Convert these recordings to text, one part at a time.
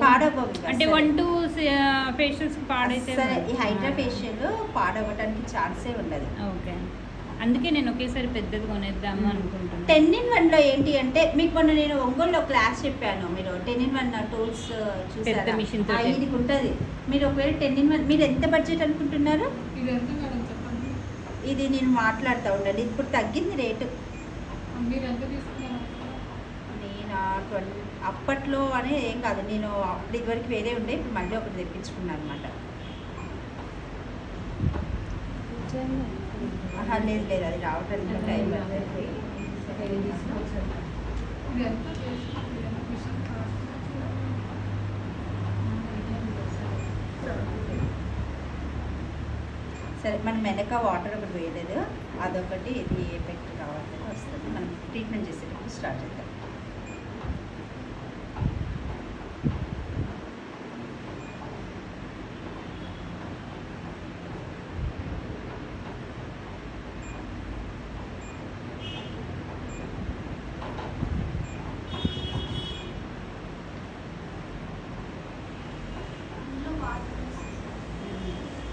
పాడవ్వవు అంటే 1-2 ఫేషియల్స్ పాడైతే సరే. ఈ హైడ్రా ఫేషియల్ పాడవ్వడానికి ఛాన్సే ఉండదు. ఓకే, అందుకే నేను ఒకేసారి పెద్దది కొనేద్దాము అనుకుంటున్నాను. 10-in-1లో ఏంటి అంటే మీకు మొన్న నేను ఒంగోలులో క్లాస్ చెప్పాను. మీరు 10-in-1 టూల్స్ చూసారా? మిషన్ ఇది ఉంటుంది. మీరు ఒకవేళ 10-in-1 మీరు ఎంత బడ్జెట్ అనుకుంటున్నారు? ఇది నేను మాట్లాడుతూ ఉండండి. ఇప్పుడు తగ్గింది రేటు. నేను అప్పట్లో అనే ఏం కాదు, నేను అప్పుడు ఇదివరకు వేరే ఉండే, ఇప్పుడు మళ్ళీ ఒకటి తెప్పించుకున్నాను అనమాట. లేదు లేదు, అది రావడానికి టైం పడుతుంది. సరే, మనం వెనక వాటర్ ఒకటి వేయలేదు, అదొకటి ఇది ఎఫెక్ట్ రావట్లేదు వస్తుంది. మనం ట్రీట్మెంట్ చేసేటప్పుడు స్టార్ట్ చేద్దాం.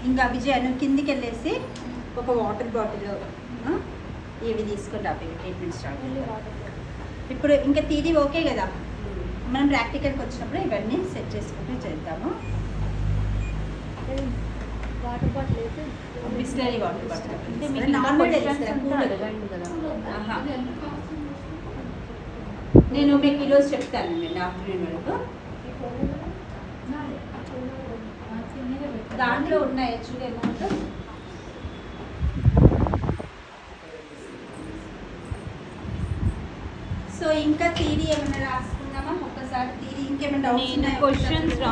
ఇంకా విజయాన్ని కిందికి వెళ్ళేసి ఒక వాటర్ బాటిల్ ఇవి తీసుకుంటాం. ఇవి ట్రీట్మెంట్ స్టార్ట్. ఇప్పుడు ఇంకా తీరి ఓకే కదా, మనం ప్రాక్టికల్కి వచ్చినప్పుడు ఇవన్నీ సెట్ చేసుకుంటూ చేద్దాము. వాటర్ బాటిల్ అయితే బిస్లరీ వాటర్ బాటిల్ నేను మీకు ఈరోజు చెప్తానండి ఆఫ్టర్నూన్ వరకు. దాంట్లో ఉన్నాయి యాక్చువల్లీ అమౌంట్. సో ఇంకా థియరీ ఏమైనా రాసుకుందామా? ఒక్కసారి థియరీ ఇంకేమైనా డౌట్స్ ఉన్నాయా?